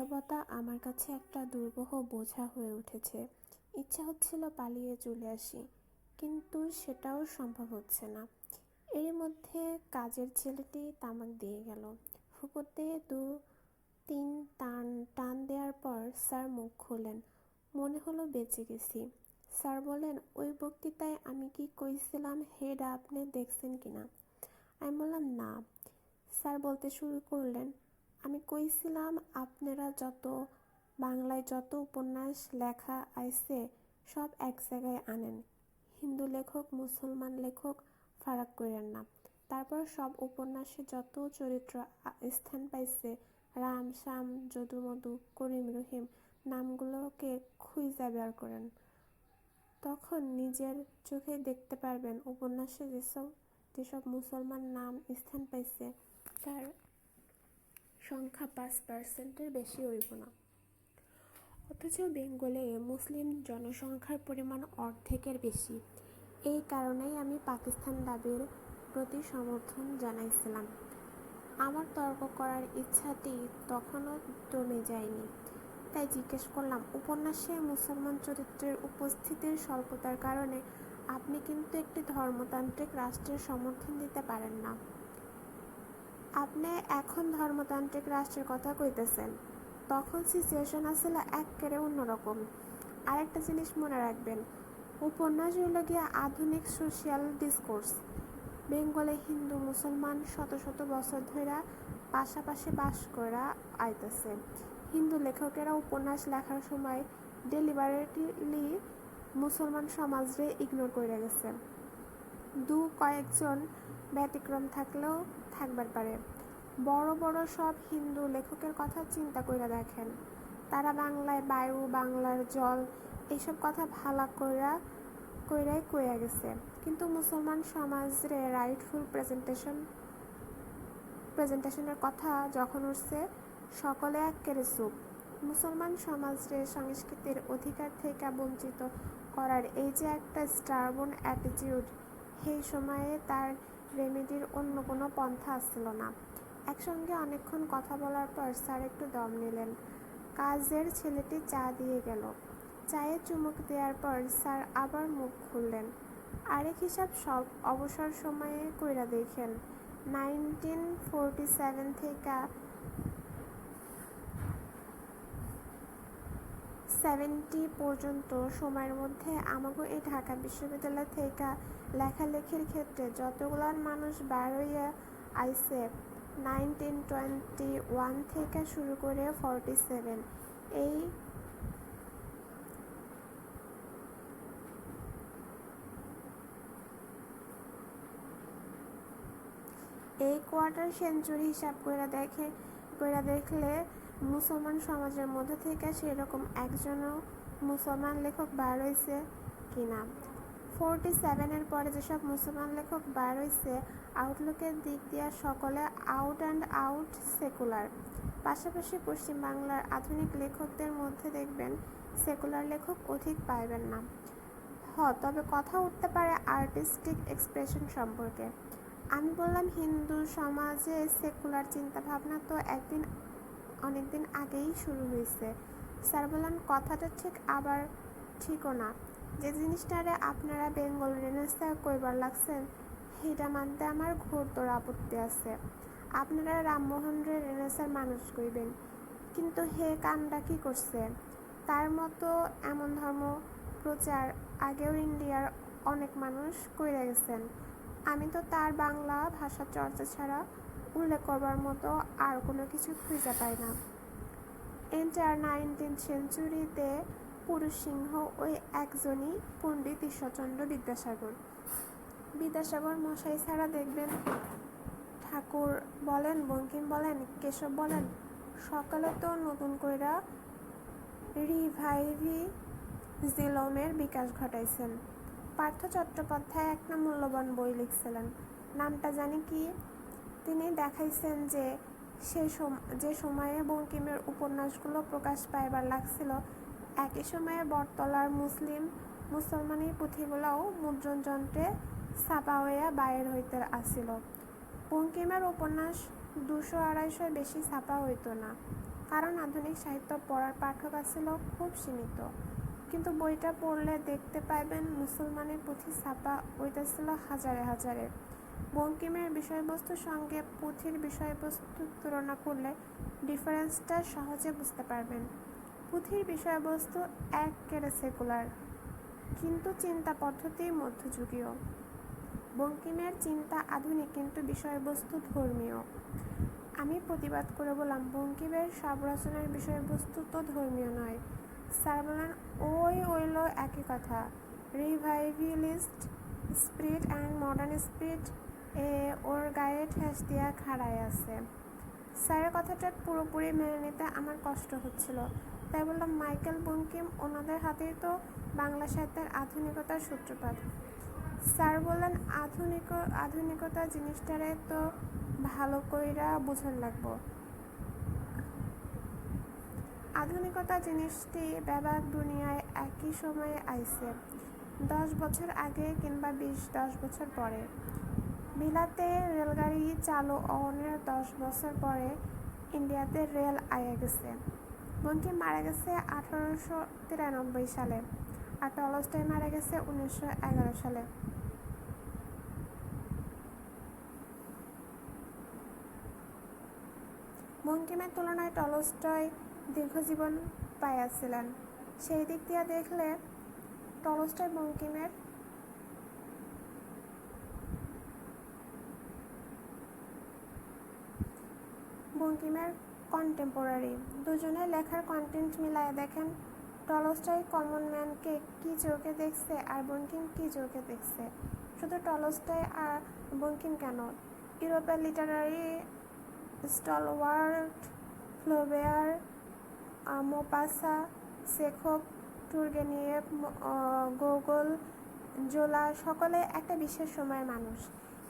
বাস্তবতা আমার কাছে একটা দুর্বহ বোঝা হয়ে উঠেছে। ইচ্ছা হচ্ছিল পালিয়ে চলে আসি, কিন্তু সেটাও সম্ভব হচ্ছে না। এরই মধ্যে কাজের ছেলেটি তামাক দিয়ে গেল। ফুঁকোতে 2-3 টান টান দেওয়ার পর স্যার মুখ খুললেন। মনে হলো বেঁচে গেছি। স্যার বললেন, ওই বক্তৃতায় আমি কি কইছিলাম হেড আপনি দেখছেন কিনা? আমি বললাম না। স্যার বলতে শুরু করলেন, আমি কইছিলাম আপনারা বাংলায় যত উপন্যাস লেখা আইছে সব এক জায়গায় আনেন। হিন্দু লেখক মুসলমান লেখক ফারাক কইরেন না। তারপর সব উপন্যাসে যত চরিত্র স্থান পাইছে, রাম শ্যাম যদু মধু করিম রহিম নামগুলোকে খুঁজা বের করেন। তখন নিজের চোখে দেখতে পারবেন উপন্যাসে যেসব মুসলমান নাম স্থান পাইছে তার সংখ্যা 5%-এর বেশি হইব না। অথচ বেঙ্গলে মুসলিম জনসংখ্যার পরিমাণ অর্ধেকের বেশি। এই কারণেই আমি পাকিস্তান দাবির প্রতি সমর্থন জানাইছিলাম। আমার তর্ক করার ইচ্ছাটি তখনও দমে যায়নি। তাই জিজ্ঞেস করলাম, উপন্যাসে মুসলমান চরিত্রের উপস্থিতির স্বল্পতার কারণে আপনি কিন্তু একটি ধর্মতান্ত্রিক রাষ্ট্রের সমর্থন দিতে পারেন না। আপনি এখন ধর্মতান্ত্রিক রাষ্ট্রের কথা কইতেছেন, তখন সিচুয়েশন আসলে একেবারে অন্যরকম। আরেকটা জিনিস মনে রাখবেন, উপন্যাস হইল গিয়া আধুনিক সোশিয়াল ডিসকোর্স। বেঙ্গলে হিন্দু মুসলমান শত শত বছর ধরে পাশাপাশি বাস করা আইতেছে। হিন্দু লেখকেরা উপন্যাস লেখার সময় ডেলিবারেটলি মুসলমান সমাজরে ইগনোর করে গেছে। কয়েকজন ব্যতিক্রম থাকলেও থাকবার পারে। বড় বড় সব হিন্দু লেখকের কথা চিন্তা কইরা দেখেন, তারা বাংলায় বায়ু, বাংলার জল এইসব কথা ভালা কইরাই কইয়া গেছে। কিন্তু মুসলমান সমাজরে রাইটফুল প্রেজেন্টেশনের কথা যখন উঠছে, সকলে এক্কেরে চুপ। মুসলমান সমাজরে সংস্কৃতির অধিকার থেকে বঞ্চিত করার এই যে একটা স্টারবন অ্যাটিটিউড, সেই সময়ে তার রেমেডির অন্য কোনো পন্থা আসছিল না। একসঙ্গে অনেকক্ষণ কথা বলার পর স্যার একটু দম নিলেন। কাজের ছেলেটি চা দিয়ে গেল। চায়ে চুমুক দেওয়ার পর স্যার আবার মুখ খুললেন। আরেক হিসাব সব অবসর সময়ে কইরা দেখেন, 1947 থেকে 70 পর্যন্ত সময়ের মধ্যে আমাগো এই ঢাকা বিশ্ববিদ্যালয় থেকে লেখালেখির ক্ষেত্রে যতগুলান মানুষ বার হইয়া আইছে, 1921 থেকে শুরু করে 47 এই কোয়ার্টার সেঞ্চুরি হিসাব কইরা দেখলে মুসলমান সমাজের মধ্যে থেকে সেরকম একজনও মুসলমান লেখক বার হইছে কিনা। 47-এর পরে যেসব মুসলমান লেখক বার হইছে, আউটলুকের দিক দিয়ে সকলে আউট অ্যান্ড আউট সেকুলার। পাশাপাশি পশ্চিম বাংলার আধুনিক লেখকদের মধ্যে দেখবেন সেকুলার লেখক অধিক পাইবেন না। তবে কথা উঠতে পারে আর্টিস্টিক এক্সপ্রেশন সম্পর্কে। আমি বললাম, হিন্দু সমাজে সেকুলার চিন্তাভাবনা তো অনেকদিন আগেই শুরু হয়েছে। স্যার বললেন, কথাটা ঠিক আবার ঠিকও না। যে জিনিসটারে আপনারা বেঙ্গল রেনেসাঁ কইবার লাগছেন, সেইটা মানতে আমার ঘোরতর আপত্তি আছে। আপনারা রামমোহন রেনেসাঁর মানুষ কইবেন, কিন্তু হে কামটা কি করছে? তার মতো এমন ধর্ম প্রচার আগেও ইন্ডিয়ার অনেক মানুষ কইরা গেছেন। আমি তো তার বাংলা ভাষা চর্চা ছাড়া উল্লেখ করবার মতো আর কোনো কিছু খুঁজে পাই না। এন্টায়ার 19th সেঞ্চুরিতে পুরুষ সিংহ ওই একজনই, পণ্ডিত ঈশ্বরচন্দ্র বিদ্যাসাগর মশাই ছাড়া দেখবেন ঠাকুর বলেন, বঙ্কিম বলেন, কেশব বলেন, সকালে তো নতুন কইরা রিভাইভিজমের বিকাশ ঘটাইছেন। পার্থ চট্টোপাধ্যায় একটা মূল্যবান বই লিখছিলেন, নামটা জানি কি। তিনি দেখাইছেন যে সময়ে বঙ্কিমের উপন্যাসগুলো প্রকাশ পাইবার লাগছিল, একই সময়ে বটতলার মুসলমানি পুঁথিগুলোও মুদ্রণযন্ত্রে ছাপা হইয়া বাইর হইতে আসিল। বঙ্কিমের উপন্যাস 200-250 বেশি ছাপা হইত না। কারণ আধুনিক সাহিত্য পড়ার পাঠক ছিল খুব সীমিত। কিন্তু বইটা পড়লে দেখতে পাইবেন মুসলমানের পুঁথি ছাপা ওইটা ছিল হাজারে হাজারে। বঙ্কিমের বিষয়বস্তুর সঙ্গে পুঁথির বিষয়বস্তুর তুলনা করলে ডিফারেন্সটা সহজে বুঝতে পারবেন। পুঁথির বিষয়বস্তু একেবারে সেকুলার, কিন্তু চিন্তা পদ্ধতি মধ্যযুগীয়। বঙ্কিমের চিন্তা আধুনিক, কিন্তু বিষয়বস্তু ধর্মীয়। আমি প্রতিবাদ করে বললাম, বঙ্কিমের সব রচনার বিষয়বস্তু তো ধর্মীয় নয়। স্যার বললেন, ওইলো একই কথা। Revivalist spirit and modern spirit ওর গায়ে ঠেস দিয়া খাড়ায় আছে। স্যারের কথাটা পুরোপুরি মেনে নিতে আমার কষ্ট হচ্ছিল। তাই বললাম, মাইকেল বঙ্কিম ওনাদের হাতেই তো বাংলা সাহিত্যের আধুনিকতার সূত্রপাত। স্যার বললেন, আধুনিকতা জিনিসটারে তো ভালো কইরা বুঝন লাগবো। আধুনিকতা জিনিসটি ব্যাপক দুনিয়ায় একই সময়ে আইছে, 10 বছর আগে কিংবা 10 বছর পরে। বিলাতে রেলগাড়ি চালু অনের 10 বছর পরে ইন্ডিয়াতে রেল আয়া গেছে। বঙ্কিম মারা গেছে 1893 সালে, আর টলস্টয় মারা গেছে 1911 সালে। বঙ্কিমের তুলনায় টলস্টয় দীর্ঘজীবন পাইয়াছিলেন। সেই দিক দিয়ে দেখলে টলস্টয় বঙ্কিমের কন্টেম্পোরারি। দুজনের লেখার কন্টেন্ট মিলায় দেখেন, টলস্টয় কমন ম্যানকে কি চোখে দেখছে আর বঙ্কিম কি চোখে দেখছে। শুধু টলস্টয় আর বঙ্কিম কেন, ইউরোপের লিটারারি স্টলওয়ার্ট ফ্লোবেয়ার, মোপাসা, চেখভ, তুর্গেনিয়েভ, গোগল, জোলা সকলে একটা বিশেষ সময়ের মানুষ।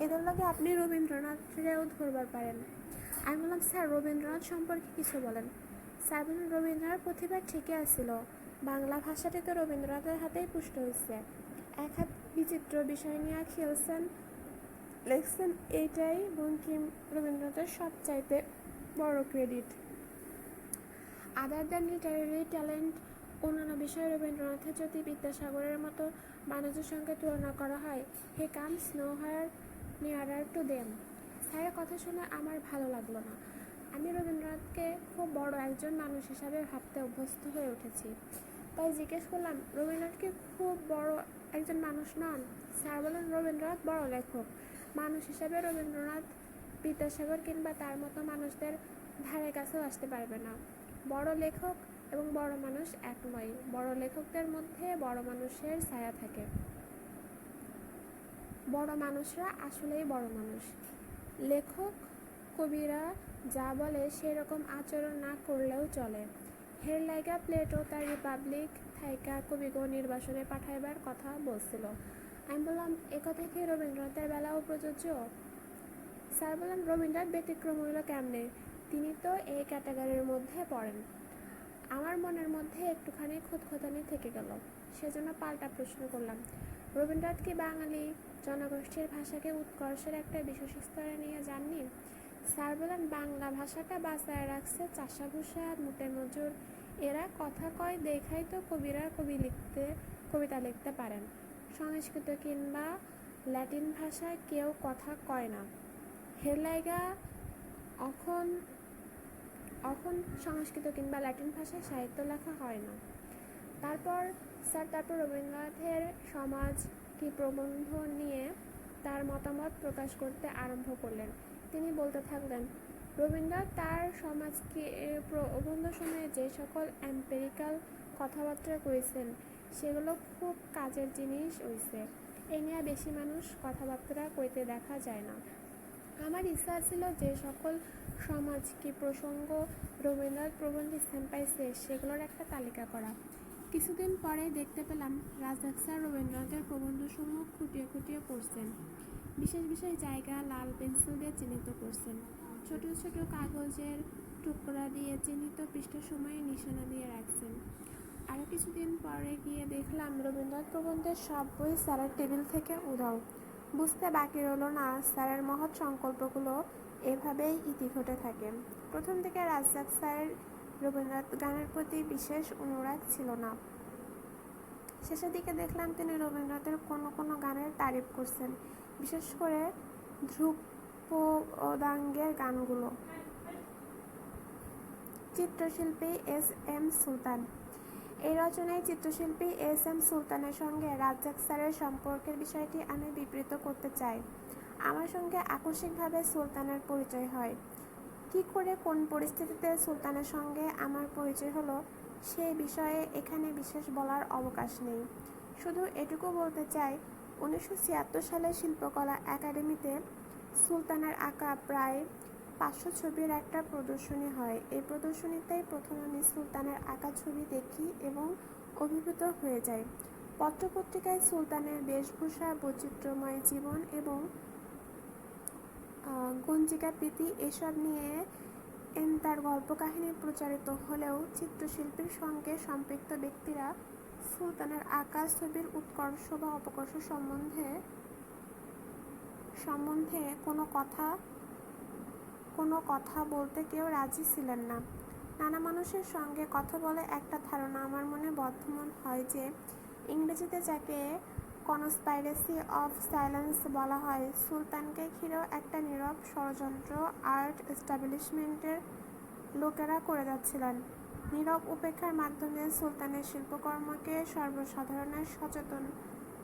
এদের লগে আপনি রবীন্দ্রনাথেরও ধরবার পারেন। আমি বললাম, স্যার রবীন্দ্রনাথ সম্পর্কে কিছু বলেন। স্যার বলেন, রবীন্দ্রনাথ প্রতিভা ঠিকই আছিল, বাংলা ভাষাটি তো রবীন্দ্রনাথের হাতেই পুষ্ট হয়েছে। এক হাত বিচিত্র বিষয় নিয়ে খেলছেন, লেখছেন, এইটাই বঙ্কিম রবীন্দ্রনাথের সবচাইতে বড় credit. Other than literary talent, অন্যান্য বিষয়ে রবীন্দ্রনাথের যদি বিদ্যাসাগরের মতো মানুষের সঙ্গে তুলনা করা হয়, he comes no higher nearer to them. স্যারের কথা শুনে আমার ভালো লাগলো না। আমি রবীন্দ্রনাথকে খুব বড় একজন মানুষ হিসাবে ভাবতে অভ্যস্ত হয়ে উঠেছি। তাই জিজ্ঞেস করলাম, রবীন্দ্রনাথ কি খুব বড় একজন মানুষ নন? স্যার বলেন, রবীন্দ্রনাথ বড় লেখক। মানুষ হিসাবে রবীন্দ্রনাথ বিদ্যাসাগর কিংবা তার মতো মানুষদের ধারে কাছেও আসতে পারবে না। বড় লেখক এবং বড় মানুষ এক নয়। বড় লেখকদের মধ্যে বড় মানুষের ছায়া থাকে। বড় মানুষরা আসলেই বড় মানুষ। লেখক কবিরা যা বলে সেরকম আচরণ না করলেও চলে। হের লাইগা প্লেটো তার রিপাবলিক থাইকা কবিগণ নির্বাসনে পাঠাইবার কথা বলছিল। আমি বললাম, একথা কি রবীন্দ্রনাথের বেলাও প্রযোজ্য? স্যার বললেন, রবীন্দ্রনাথ ব্যতিক্রম হইল কেমনে? তিনি তো এই ক্যাটাগরির মধ্যে পড়েন। আমার মনের মধ্যে একটুখানি খুঁতখুঁতানি থেকে গেল। সেজন্য পাল্টা প্রশ্ন করলাম, রবীন্দ্রনাথ কি বাঙালি জনগোষ্ঠীর ভাষাকে উৎকর্ষের একটা বিশেষ স্তরে নিয়ে যাননি? স্যার বলেন, বাংলা ভাষাটা বাঁচায় রাখছে চাষাভুষা, মুটে মজুর, এরা কথা কয় দেখাই তো কবিরা কবিতা লিখতে পারেন। সংস্কৃত কিংবা ল্যাটিন ভাষায় কেউ কথা কয় না, হের লাইগা এখন সংস্কৃত কিংবা ল্যাটিন ভাষায় সাহিত্য লেখা হয় না। তারপর রবীন্দ্রনাথের সমাজ কি প্রবন্ধ নিয়ে তার মতামত প্রকাশ করতে আরম্ভ করলেন। তিনি বলতে থাকলেন, রবীন্দ্রনাথ তার সমাজকে প্রবন্ধ সময়ে যে সকল এম্পেরিক্যাল কথাবার্তা করেছেন সেগুলো খুব কাজের জিনিস হইছে। এ নিয়ে বেশি মানুষ কথাবার্তা কইতে দেখা যায় না। আমার ইচ্ছা ছিল যে সকল সমাজ কি প্রসঙ্গ রবীন্দ্রনাথ প্রবন্ধে স্থান পাইছে সেগুলোর একটা তালিকা করা। কিছুদিন পরে দেখতে পেলাম রাজ্জাক স্যার রবীন্দ্রনাথের প্রবন্ধসমূহ খুঁটিয়ে খুঁটিয়ে পড়ছেন। বিশেষ বিশেষ জায়গা লাল পেন্সিল দিয়ে চিহ্নিত করছেন। ছোট ছোট কাগজের টুকরা দিয়ে চিহ্নিত পৃষ্ঠার সময় নিশানা দিয়ে রাখছেন। আরও কিছুদিন পরে গিয়ে দেখলাম রবীন্দ্রনাথ প্রবন্ধের সব বই স্যারের টেবিল থেকে উধাও। বুঝতে বাকি রইল না স্যারের মহৎ সংকল্পগুলো এভাবেই ইতি ঘটে থাকে। প্রথম দিকে রাজ্জাক স্যারের রবীন্দ্রনাথ গানের প্রতি বিশেষ অনুরাগ ছিল না। শেষের দিকে দেখলাম তিনি রবীন্দ্রনাথের কোনো কোনো গানের তারিফ করছেন, বিশেষ করে ধ্রুপদাঙ্গের গানগুলো। চিত্রশিল্পী এস এম সুলতান। এই রচনায় চিত্রশিল্পী এস এম সুলতানের সঙ্গে রাজ্জাক স্যারের সম্পর্কের বিষয়টি আমি বিবৃত করতে চাই। আমার সঙ্গে আকস্মিকভাবে সুলতানের পরিচয় হয়। কী করে, কোন পরিস্থিতিতে সুলতানের সঙ্গে আমার পরিচয় হলো, সেই বিষয়ে এখানে বিশেষ বলার অবকাশ নেই। শুধু এটুকু বলতে চাই, 1976 সালে শিল্পকলা একাডেমিতে সুলতানের আঁকা প্রায় 500 ছবির একটা প্রদর্শনী হয়। এই প্রদর্শনীতেই প্রথম আমি সুলতানের আঁকা ছবি দেখি এবং অভিভূত হয়ে যাই। পত্রপত্রিকায় সুলতানের বেশভূষা, বৈচিত্র্যময় জীবন এবং গঞ্জিকাপ্রীতি এসব নিয়ে তার গল্পকাহিনী প্রচারিত হলেও চিত্রশিল্পীর সঙ্গে সম্পৃক্ত ব্যক্তিরা সুলতানের আঁকা ছবির উৎকর্ষ বা অপকর্ষ সম্বন্ধে কোনো কথা বলতে কেউ রাজি ছিলেন না। নানা মানুষের সঙ্গে কথা বলে একটা ধারণা আমার মনে বর্ধমান হয় যে, ইংরেজিতে যাকে কনস্পাইরেসি অফ সাইলেন্স বলা হয়, সুলতানকে ঘিরেও একটা নীরব ষড়যন্ত্র আর্ট এস্টাবলিশমেন্টের লোকেরা করে যাচ্ছিলেন। নীরব উপেক্ষার মাধ্যমে সুলতানের শিল্পকর্মকে সর্বসাধারণের সচেতন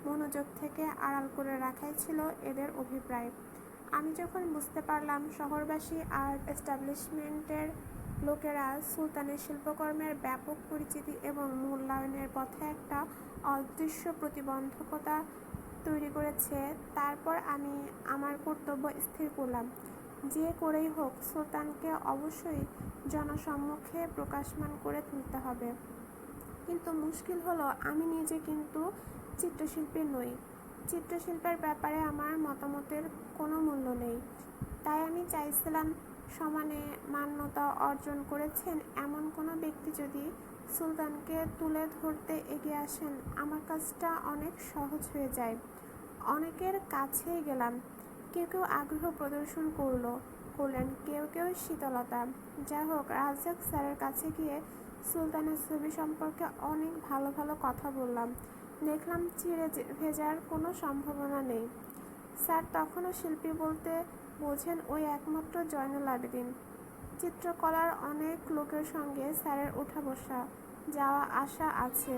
মনোযোগ থেকে আড়াল করে রাখাই ছিল এদের অভিপ্রায়। আমি যখন বুঝতে পারলাম শহরবাসী আর্ট এস্টাবলিশমেন্টের লোকেরা সুলতানের শিল্পকর্মের ব্যাপক পরিচিতি এবং মূল্যায়নের পথে একটা অদৃশ্য প্রতিবন্ধকতা তৈরি করেছে, তারপর আমি আমার কর্তব্য স্থির করলাম। যে করেই হোক সুলতানকে অবশ্যই জনসম্মুখে প্রকাশমান করে তুলতে হবে। কিন্তু মুশকিল হলো, আমি নিজে কিন্তু চিত্রশিল্পী নই। চিত্রশিল্পের ব্যাপারে আমার মতামতের কোনো মূল্য নেই। তাই আমি চাইছিলাম সমানে মান্যতা অর্জন করেছেন এমন কোনো ব্যক্তি যদি সুলতানকে তুলে ধরতে এগিয়ে আসেন, আমার কাজটা অনেক সহজ হয়ে যায়। অনেকের কাছেই গেলাম, কেউ কেউ আগ্রহ প্রদর্শন করলেন, কেউ কেউ শীতলতা। যাই হোক, রাজ্জাক স্যারের কাছে গিয়ে সুলতানের ছবি সম্পর্কে অনেক ভালো ভালো কথা বললাম। দেখলাম চিড়ে ভেজার কোনো সম্ভাবনা নেই। স্যার তখনও শিল্পী বলতে বোঝেন ওই একমাত্র জয়নুল আবেদিন। চিত্রকলার অনেক লোকের সঙ্গে স্যারের ওঠা বসা, যাওয়া আসা আছে,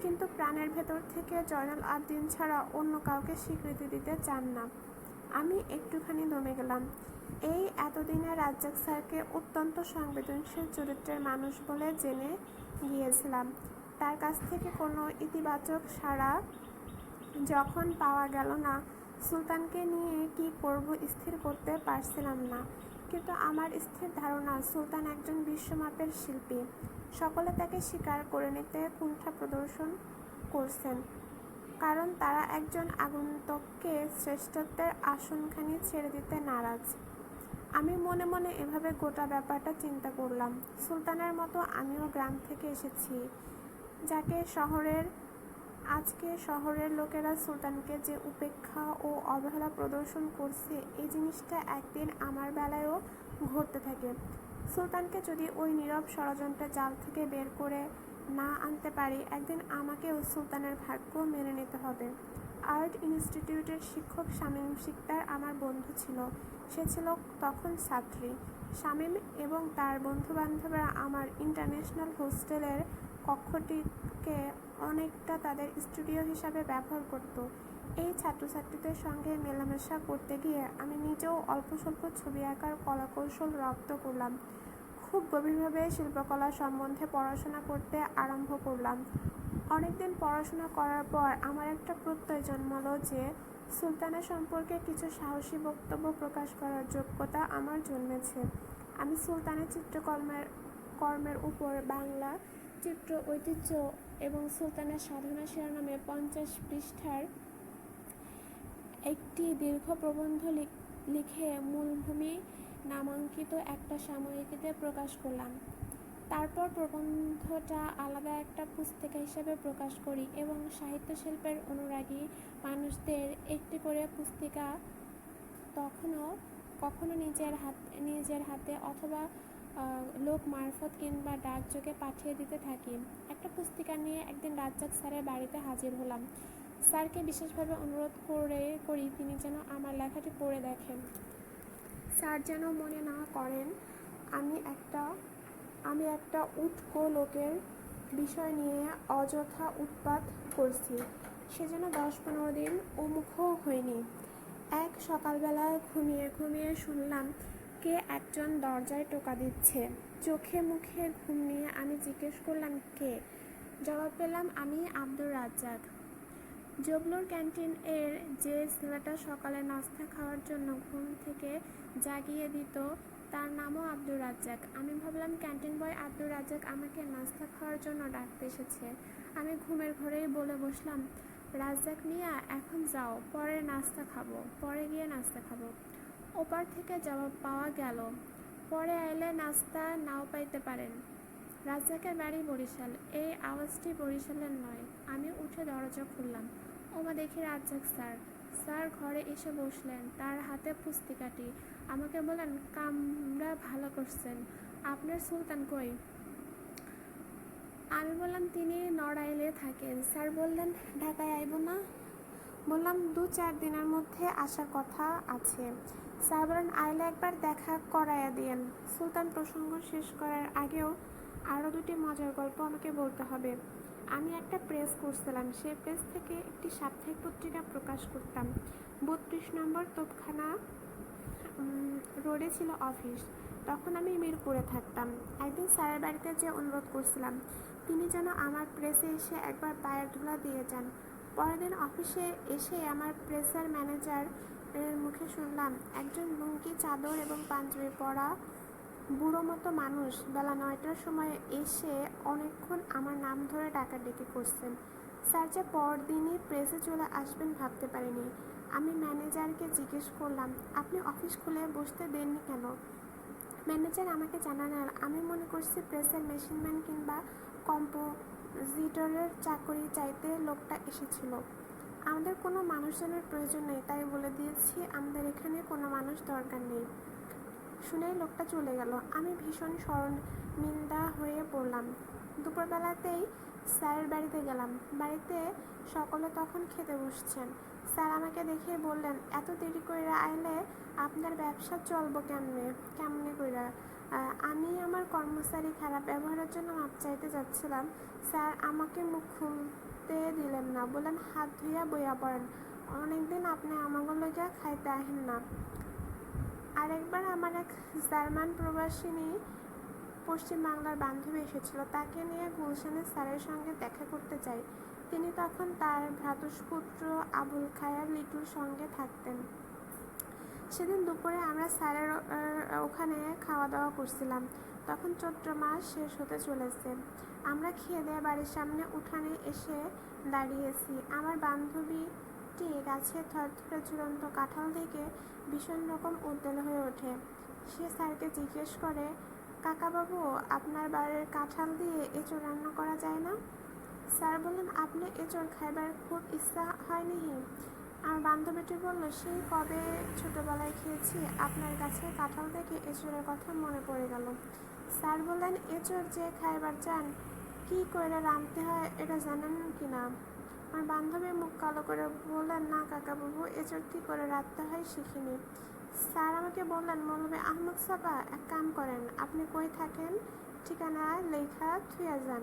কিন্তু প্রাণের ভেতর থেকে জয়নুল আবেদিন ছাড়া অন্য কাউকে স্বীকৃতি দিতে চান না। আমি একটুখানি দমে গেলাম। এই এতদিনে রাজ্জাক স্যারকে অত্যন্ত সংবেদনশীল চরিত্রের মানুষ বলে জেনে গিয়েছিলাম। তার কাছ থেকে কোনো ইতিবাচক সাড়া যখন পাওয়া গেল না, সুলতানকে নিয়ে কি করব স্থির করতে পারছিলাম না। কিন্তু আমার স্থির ধারণা, সুলতান একজন বিশ্বমাপের শিল্পী। সকলে তাকে স্বীকার করে নিতে কুণ্ঠা প্রদর্শন করছেন, কারণ তারা একজন আগন্তুককে শ্রেষ্ঠত্বের আসনখানি ছেড়ে দিতে নারাজ। আমি মনে মনে এভাবে গোটা ব্যাপারটা চিন্তা করলাম। সুলতানের মতো আমিও গ্রাম থেকে এসেছি, আজকে শহরের লোকেরা সুলতানকে যে উপেক্ষা ও অবহেলা প্রদর্শন করছে, এই জিনিসটা একদিন আমার বেলায়ও ঘটতে থাকে। সুলতানকে যদি ওই নীরব ষড়যন্ত্রের জাল থেকে বের করে না আনতে পারি, একদিন আমাকেও সুলতানের ভাগ্য মেনে নিতে হবে। আর্ট ইনস্টিটিউটের শিক্ষক শামীম সিকদার আমার বন্ধু ছিল। সে ছিল তখন ছাত্রী। শামীম এবং তার বন্ধুবান্ধবরা আমার ইন্টারন্যাশনাল হোস্টেলের কক্ষটিকে অনেকটা তাদের স্টুডিও হিসাবে ব্যবহার করত। এই ছাত্রছাত্রীদের সঙ্গে মেলামেশা করতে গিয়ে আমি নিজেও অল্প স্বল্প ছবি আঁকার কলাকৌশল রপ্ত করলাম। খুব গভীরভাবে শিল্পকলা সম্বন্ধে পড়াশোনা করতে আরম্ভ করলাম। অনেকদিন পড়াশোনা করার পর আমার একটা প্রত্যয় জন্মালো যে, সুলতানের সম্পর্কে কিছু সাহসী বক্তব্য প্রকাশ করার যোগ্যতা আমার জন্মেছে। আমি সুলতানের কর্মের উপর বাংলা চিত্র ঐতিহ্য এবং সুলতানের সাধনা শিরোনামে 50 পৃষ্ঠার একটি দীর্ঘ প্রবন্ধ লিখে মূলভূমি নামাঙ্কিত একটা সাময়িকীতে প্রকাশ করলাম। তারপর প্রবন্ধটা আলাদা একটা পুস্তিকা হিসেবে প্রকাশ করি এবং সাহিত্য শিল্পের অনুরাগী মানুষদের একটি করে পুস্তিকা কখনো নিজের হাতে অথবা লোক মারফত কিংবা ডাকযোগে পাঠিয়ে দিতে থাকি। একটা পুস্তিকা নিয়ে একদিন রাজ্জাক স্যারের বাড়িতে হাজির হলাম। স্যারকে বিশেষভাবে অনুরোধ করি তিনি যেন আমার লেখাটি পড়ে দেখেন। স্যার যেন মনে না করেন আমি একটা উটকো লোকের বিষয় নিয়ে অযথা উৎপাত করছি। সে যেন 10-15 দিন উন্মুখও হয়নি। এক সকালবেলা ঘুমিয়ে শুনলাম কে একজন দরজায় টোকা দিচ্ছে। চোখে মুখে ঘুম নিয়ে আমি জিজ্ঞেস করলাম কে। জবাব পেলাম আমি আব্দুর রাজ্জাক। জবলুর ক্যান্টিন এর যে ছেলেটা সকালে নাস্তা খাওয়ার জন্য ঘুম থেকে জাগিয়ে দিত তার নামও আব্দুর রাজ্জাক। আমি ভাবলাম ক্যান্টিন বয় আব্দুর রাজ্জাক আমাকে নাস্তা খাওয়ার জন্য ডাকতে এসেছে। আমি ঘুমের ঘরেই বলে বসলাম, রাজ্জাক মিয়া এখন যাও, পরে গিয়ে নাস্তা খাবো। ওপার থেকে জবাব পাওয়া গেল, পরে আইলে নাস্তা নাও পাইতে পারেন। রাজ্জাকের বাড়ি বরিশাল। এই আওয়াজটি বরিশালের নয়। আমি উঠে দরজা খুললাম। ওমা দেখি রাজ্জাক স্যার। স্যার ঘরে এসে বসলেন, তার হাতে পুস্তিকাটি। আমাকে বললেন, কামরা ভালো করছেন, আপনার সুলতান কই? আমি বললাম তিনি নড়াইলে থাকেন। স্যার বললেন, ঢাকায় আইব না? বললাম 2-4 দিনের মধ্যে আসার কথা আছে। স্যার বললেন, আইলে একবার দেখা করাইয়া দিয়েন। সুলতান প্রসঙ্গ শেষ করার আগেও আরও 2টি মজার গল্প আমাকে বলতে হবে। আমি একটা প্রেস করছিলাম, সেই প্রেস থেকে একটি সাপ্তাহিক পত্রিকা প্রকাশ করতাম। 32 নম্বর তোপখানা রোডে ছিল অফিস। তখন আমি মিরপুরে থাকতাম। একদিন স্যারের বাড়িতে যে অনুরোধ করছিলাম তিনি যেন আমার প্রেসে এসে একবার পায়ের ধুলা দিয়ে যান। পরের দিন অফিসে এসে আমার প্রেসের ম্যানেজার মুখে শুনলাম একজন লুঙ্গি চাদর এবং পাঞ্জাবি পরা বুড়ো মতো মানুষ বেলা 9টার সময় এসে অনেকক্ষণ আমার নাম ধরে ডাকাডাকি করছেন। স্যার যে পরদিনই প্রেসে চলে আসবেন ভাবতে পারিনি। আমি ম্যানেজারকে জিজ্ঞেস করলাম, আপনি অফিস খুলে বসতে দেননি কেন? ম্যানেজার আমাকে জানালেন, আমি মনে করছি প্রেসের মেশিনম্যান কিংবা কম্পোজিটরের চাকরি চাইতে লোকটা এসেছিল। আমাদের কোনো মানুষজনের প্রয়োজন নেই, তাই বলে দিয়েছি আমাদের এখানে কোনো মানুষ দরকার নেই। শুনেই লোকটা চলে গেল। আমি ভীষণ শরমিন্দা হয়ে পড়লাম। দুপুরবেলাতেই স্যারের বাড়িতে গেলাম। বাড়িতে সকলে তখন খেতে বসছেন। স্যার আমাকে দেখে বললেন, এত দেরি কইরা আইলে আপনার ব্যবসা চলবো কেমনে কইরা? আমি আমার কর্মচারী খারাপ ব্যবহারের জন্য মাপ চাইতে যাচ্ছিলাম। স্যার আমাকে মুখ খুলতে দিলেন না, বললেন, হাত ধুইয়া বইয়া পড়েন, অনেকদিন আপনি আমাকে লইয়া খাইতে আহেন না। আরেকবার আমার এক জার্মান প্রবাসিনী পশ্চিম বাংলার বান্ধবী এসেছিল, তাকে নিয়ে গুলশানে স্যারের সঙ্গে দেখা করতে চাই। তিনি তখন তার ভ্রাতুষ্পুত্র আবুল খায়ের লিটুর সঙ্গে থাকতেন। সেদিন দুপুরে আমরা স্যারের ওখানে খাওয়া দাওয়া করছিলাম। তখন চৈত্র মাস শেষ হতে চলেছে। আমরা খেয়ে দিয়ে বাড়ির সামনে উঠানে এসে দাঁড়িয়েছি। আমার বান্ধবীটি গাছে থরথরে ঝুলন্ত কাঁঠাল থেকে ভীষণ রকম উদ্বেল হয়ে ওঠে। সে স্যারকে জিজ্ঞেস করে, কাকাবাবু, আপনার বাড়ির কাঁঠাল দিয়ে এঁচোড় রান্না করা যায় না? স্যার বললেন, আপনি এঁচোড় খাইবার খুব ইচ্ছা হয়নি? আমার বান্ধবীটি বলল, সেই কবে ছোটবেলায় খেয়েছি, আপনার কাছে কাঁঠাল থেকে এঁচোড়ের কথা মনে পড়ে গেল। স্যার বললেন, এঁচোড় যে খাইবার চান, কী করে রাঁধতে হয় এটা জানেন কি না? আমার বান্ধবী মুখ কালো করে বললেন, না কাকাবাবু, এঁচোড় কী করে রাঁধতে হয় শিখিনি। স্যার আমাকে বললেন, মৌলভী আহমদ সাবা, এক কাম করেন, আপনি কই থাকেন ঠিকানা লেখা থুইয়া যান,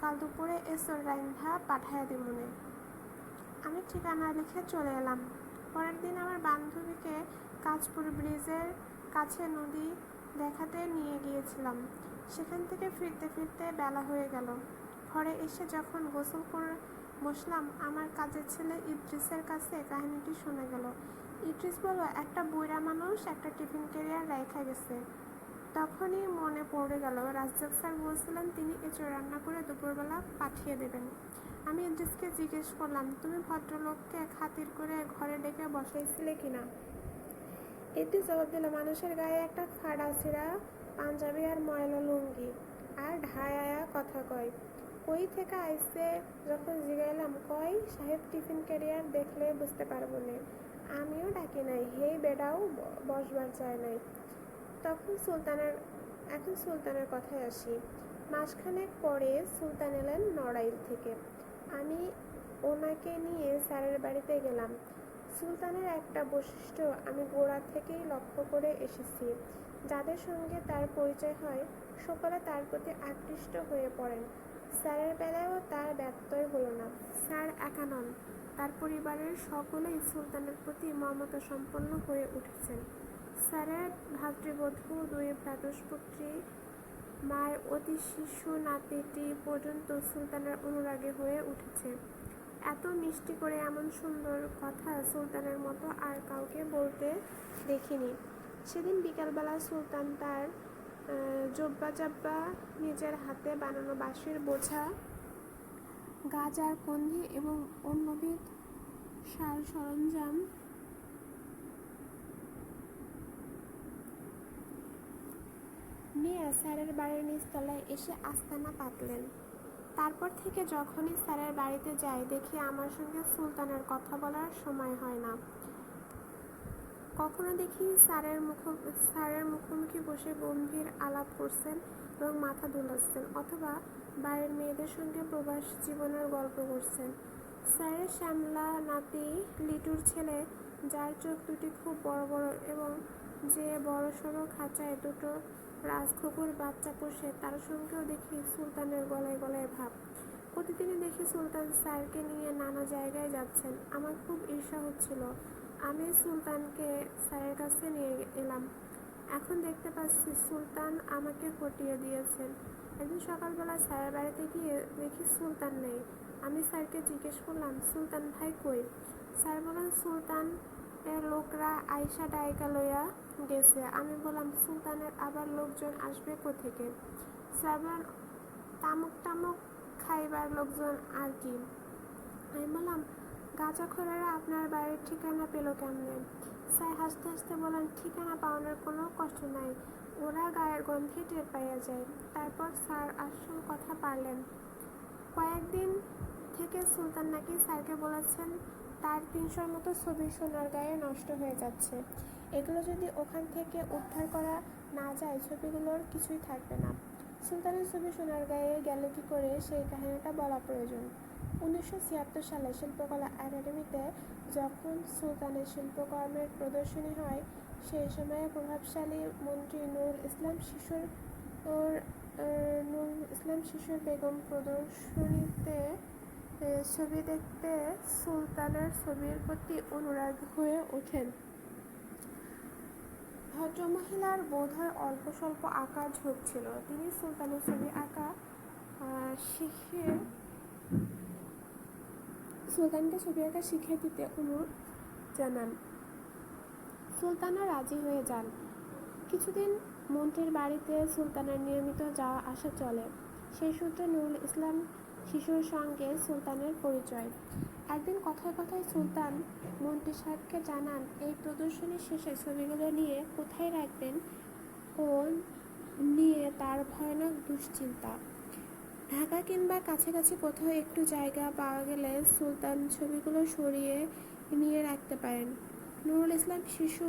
কাল দুপুরে এঁচোড় রাইন্ধা পাঠাইয়া দিমুনে। আমি ঠিকানা লিখে চলে এলাম। পরের দিন আমার বান্ধবীকে কাঁচপুর ব্রিজের কাছে নদী দেখাতে নিয়ে গিয়েছিলাম। সেখান থেকে ফিরতে ফিরতে বেলা হয়ে গেল। ঘরে এসে যখন গোসল করে বসলাম, আমার কাজের ছেলে ইদ্রিসের কাছে কাহিনীটি শোনা গেল। ইদ্রিস বলল, একটা বুইড়া মানুষ একটা টিফিন ক্যারিয়ার রাইখা গেছে। তখনই মনে পড়ে গেল রাজ্জাক স্যার বলছিলেন তিনি এঁচোড় রান্না করে দুপুরবেলা পাঠিয়ে দেবেন। আমি ইদ্রিসকে জিজ্ঞেস করলাম, তুমি ভদ্রলোককে খাতির করে ঘরে ডেকে বসাইছিলে কিনা? ইদ্রিস জবাব দিল, মানুষের গায়ে একটা ফাড়া ছিঁড়া পাঞ্জাবি আর ময়লা লুঙ্গি আর ঢায়া কথা কয়। কই থেকে আইসে যখন জিগাইলাম, কয় সাহেব টিফিন ক্যারিয়ার দেখলে বুঝতে পারবো না। আমিও ডাকি নাই, হেই বেডাও বসবার চায় নাই। তখন সুলতানের এখন সুলতানের কথায় আসি। মাসখানেক পরে সুলতান এলেন নড়াইল থেকে। আমি ওনাকে নিয়ে স্যারের বাড়িতে গেলাম। সুলতানের একটা বৈশিষ্ট্য আমি গোড়া থেকেই লক্ষ্য করে এসেছি। যাদের সঙ্গে তার পরিচয় হয় সকলে তার প্রতি আকৃষ্ট হয়ে পড়েন। স্যারের বেলায়ও তার ব্যত্যয় হলো না। স্যার একা নন, তার পরিবারের সকলেই সুলতানের প্রতি মমতাসম্পন্ন হয়ে উঠেছেন। স্যারের ভ্রাতৃবধূ, 2 ভ্রাতুষ্পুত্রী, মায়ের অতি শিশু নাতিটি পর্যন্ত সুলতানের অনুরাগী হয়ে উঠেছে। এত মিষ্টি করে এমন সুন্দর কথা সুলতানের মতো আর কাউকে বলতে দেখিনি। সেদিন বিকালবেলা সুলতান তার জব্বা নিজের হাতে বানানো বাঁশের বোঝা, গাজার কন্ধি এবং অন্যবিধ সাজ সরঞ্জাম নিয়ে স্যারের বাড়ির নিচতলায় এসে আস্তানা পাতলেন। তারপর থেকে যখনই স্যারের বাড়িতে যাই দেখি আমার সঙ্গে সুলতানের কথা বলার সময় হয় না। কখনো দেখি স্যারের মুখোমুখি বসে গম্ভীর আলাপ করছেন এবং মাথা দুলাচ্ছেন, অথবা বাড়ির মেয়েদের সঙ্গে প্রবাস জীবনের গল্প করছেন। স্যারের শ্যামলা নাতি লিটুর ছেলে, যার চোখ দুটি খুব বড় বড় এবং যে বড়সড় খাঁচায় 2টো রাজখোকুর বাচ্চা পোষে, তার সঙ্গেও দেখি সুলতানের গলায় গলায় ভাব। প্রতিদিনই দেখি সুলতান স্যারকে নিয়ে নানা জায়গায় যাচ্ছেন। আমার খুব ঈর্ষা হচ্ছিল। আমি সুলতানকে স্যারের কাছে নিয়ে এলাম। এখন দেখতে পাচ্ছি সুলতান আমাকে হটিয়ে দিয়েছেন। একদিন সকালবেলা স্যারের বাড়িতে গিয়ে দেখি সুলতান নেই। আমি স্যারকে জিজ্ঞেস করলাম, সুলতান ভাই কই? স্যার বলেন, সুলতান এর লোকরা আয়সা ডাইকা লইয়া গেছে। আমি বললাম, সুলতানের আবার লোকজন আসবে কোথেকে? স্যার বলেন, তামুক টামুক খাইবার লোকজন আর কি। আমি বললাম, গাঁজাখোরেরা আপনার বাড়ির ঠিকানা পেল কেমনে? স্যার হাসতে হাসতে বলেন, ঠিকানা পাওয়ানোর কোনো কষ্ট নাই, ওরা গায়ের গন্ধে টের পাইয়া যায়। তারপর স্যার আসল কথা পারলেন। কয়েকদিন থেকে সুলতান নাকি স্যারকে বলেছেন তার 300-র মতো ছবি সোনারগাঁয়ে নষ্ট হয়ে যাচ্ছে। এগুলো যদি ওখান থেকে উদ্ধার করা না যায় ছবিগুলোর কিছুই থাকবে না। সুলতানের ছবি সোনারগাঁয়ে গেল কী করে সেই কাহিনীটা বলা প্রয়োজন। 1976 সালে শিল্পকলা একাডেমিতে যখন সুলতানের শিল্পকর্মের প্রদর্শনী হয়, সেই সময়ে প্রভাবশালী মন্ত্রী নুরুল ইসলাম শিশুর বেগম প্রদর্শনীতে ছবি দেখতে সুলতানের ছবির প্রতি অনুরাগী হয়ে ওঠেন। ভদ্রমহিলার বোধহয় অল্প স্বল্প আঁকার ঝোঁক ছিল। তিনি সুলতানের ছবি আঁকা শিখিয়ে সুলতানকে ছবি আঁকা শিখিয়ে দিতে অনুরোধ জানান। সুলতানও রাজি হয়ে যান। কিছুদিন মন্ত্রীর বাড়িতে সুলতানের নিয়মিত যাওয়া আসা চলে। সেই সূত্রে নুরুল ইসলাম শিশুর সঙ্গে সুলতানের পরিচয়। একদিন কথায় কথায় সুলতান মন্ত্রী সাহেবকে জানান, এই প্রদর্শনী শেষে ছবিগুলো নিয়ে কোথায় রাখবেন ও নিয়ে তার ভয়ানক দুশ্চিন্তা। ঢাকা কিংবা কাছাকাছি কোথাও একটু জায়গা পাওয়া গেলে সুলতান ছবিগুলো সরিয়ে নিয়ে রাখতে পারেন। নুরুল ইসলাম শিশু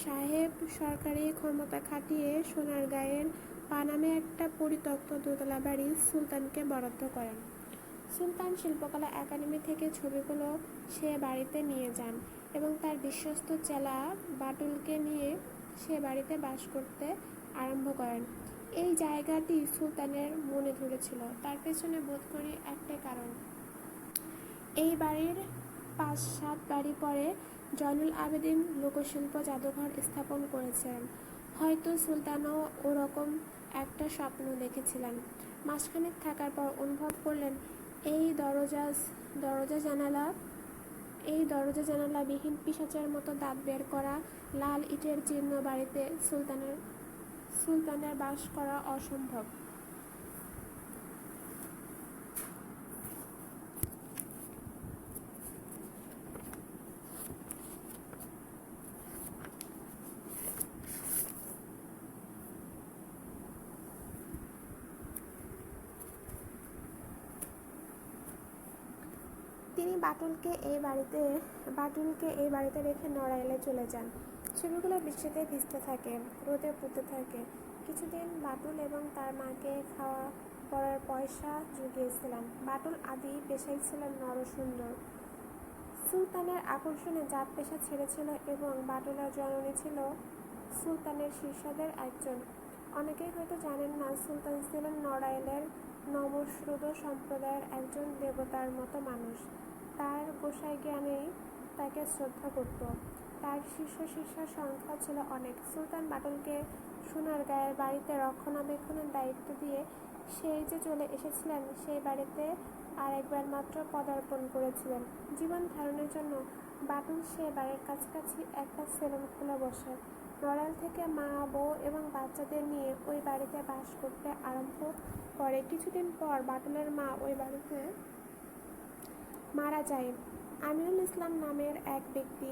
সাহেব সরকারি ক্ষমতা খাটিয়ে সোনারগাঁয়ের পানামে একটা পরিত্যক্ত দোতলা বাড়ি সুলতানকে বরাদ্দ করেন। সুলতান শিল্পকলা একাডেমি থেকে ছবিগুলো সে বাড়িতে নিয়ে যান এবং তার বিশ্বস্ত চেলা বাটুলকে নিয়ে সে বাড়িতে বাস করতে আরম্ভ করেন। এই জায়গাটি সুলতানের মনে ধরেছিল। তার পেছনে বোধ করি একটাই কারণ। এই বাড়ির 5-7 বাড়ি পরে জয়নুল আবেদিন লোকশিল্প জাদুঘর স্থাপন করেছেন। হয়তো সুলতানও ওরকম একটা স্বপ্ন দেখেছিলেন। মাসখানেক থাকার পর অনুভব করলেন এই দরজা জানালা বিহীন পিশাচের মতো দাঁত বের করা লাল ইটের জীর্ণ বাড়িতে সুলতানের বাস করা অসম্ভব। তিনি বাটুলকে এই বাড়িতে রেখে নড়াইলে চলে যান। ছবিগুলো বৃষ্টিতে ভিজতে থাকে, রোদে পুড়তে থাকে। কিছুদিন বাটুল এবং তার মাকে খাওয়া পড়ার পয়সা জুগিয়েছিলাম। বাটুল আদি পেশাই ছিলেন নরসুন্দর। সুলতানের আকর্ষণে জাত পেশা ছেড়েছিল এবং বাটুলের জননী ছিল সুলতানের শিষ্যদের একজন। অনেকেই হয়তো জানেন না, সুলতান ছিলেন নড়াইলের নমঃশ্রুত সম্প্রদায়ের একজন দেবতার মতো মানুষ। তার গোসাই জ্ঞানেই তাকে শ্রদ্ধা করত। তার শিষ্যার সংখ্যা ছিল অনেক। সুলতান বাটুলকে সোনারগাঁয়ের বাড়িতে রক্ষণাবেক্ষণের দায়িত্ব দিয়ে সেই যে চলে এসেছিলেন, সেই বাড়িতে আর একবার মাত্র পদার্পণ করেছিলেন। জীবন ধারণের জন্য বাটুল সে বাড়ির কাছাকাছি একটা সেলুন খুলে বসে। নড়াইল থেকে মা, বউ এবং বাচ্চাদের নিয়ে ওই বাড়িতে বাস করতে আরম্ভ করে। কিছুদিন পর বাটুলের মা ওই বাড়িতে মারা যায়। আমিনুল ইসলাম নামের এক ব্যক্তি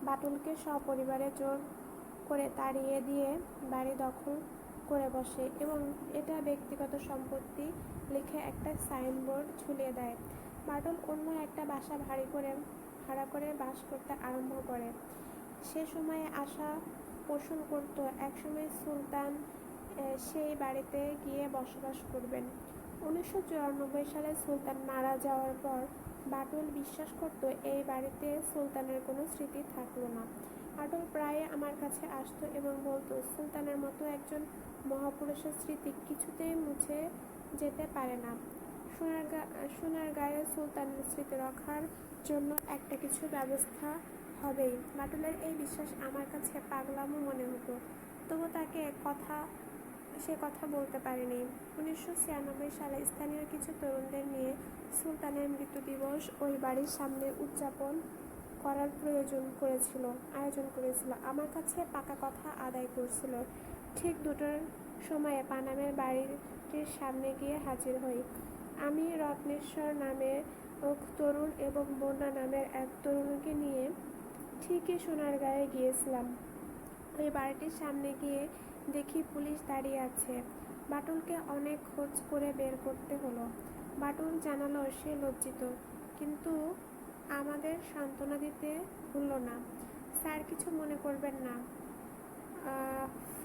বাটুলকে সপরিবারে জোর করে তাড়িয়ে দিয়ে বাড়ি দখল করে বসে এবং এটা ব্যক্তিগত সম্পত্তি লিখে একটা সাইনবোর্ড ঝুলিয়ে দেয়। বাটুল অন্য একটা বাসা ভাড়া করে বাস করতে আরম্ভ করে। সে সময়ে আশা পোষণ করত একসময় সুলতান সেই বাড়িতে গিয়ে বসবাস করবেন। 1994 সালে সুলতান মারা যাওয়ার পর বাটুল বিশ্বাস করত এই বাড়িতে সুলতানের কোনো স্মৃতি থাকলো না। বাটুল প্রায় আমার কাছে আসতো এবং বলতো, সুলতানের মতো একজন মহাপুরুষের স্মৃতি কিছুতেই মুছে যেতে পারে না। সোনারগাঁয়ে সুলতানের স্মৃতি রক্ষার জন্য একটা কিছু ব্যবস্থা হবেই। বাটুলের এই বিশ্বাস আমার কাছে পাগলামো মনে হতো, তবু তাকে সে কথা বলতে পারিনি। 1996 সালে স্থানীয় কিছু তরুণদের নিয়ে সুলতানের মৃত্যু দিবস ওই বাড়ির সামনে উদযাপন করার আয়োজন করেছিল। আমার কাছে পাকা কথা আদায় করছিল। ঠিক 2টার সময়ে পানামের বাড়িটির সামনে গিয়ে হাজির হই। আমি রত্নেশ্বর নামের তরুণ এবং বন্যা নামের এক তরুণীকে নিয়ে ঠিকই সোনারগাঁয়ে গিয়েছিলাম। ওই বাড়িটির সামনে গিয়ে দেখি পুলিশ দাঁড়িয়ে আছে। বাটুলকে অনেক খোঁজ করে বের করতে হলো। বাটুল জানালো সে লজ্জিত, কিন্তু আমাদের সান্ত্বনা দিতে ভুলল না। স্যার, কিছু মনে করবেন না।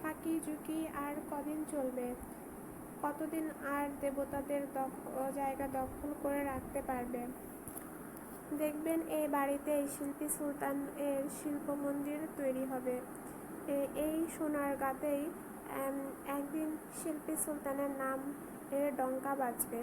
ফাঁকি ঝুঁকি আর কদিন চলবে? কতদিন আর দেবতাদের জায়গা দখল করে রাখতে পারবে? দেখবেন এই বাড়িতেই শিল্পী সুলতান এর শিল্পমন্দির তৈরি হবে। এই সোনারগাঁতেই একদিন শিল্পী সুলতানের নাম এর ডঙ্কা বাজবে।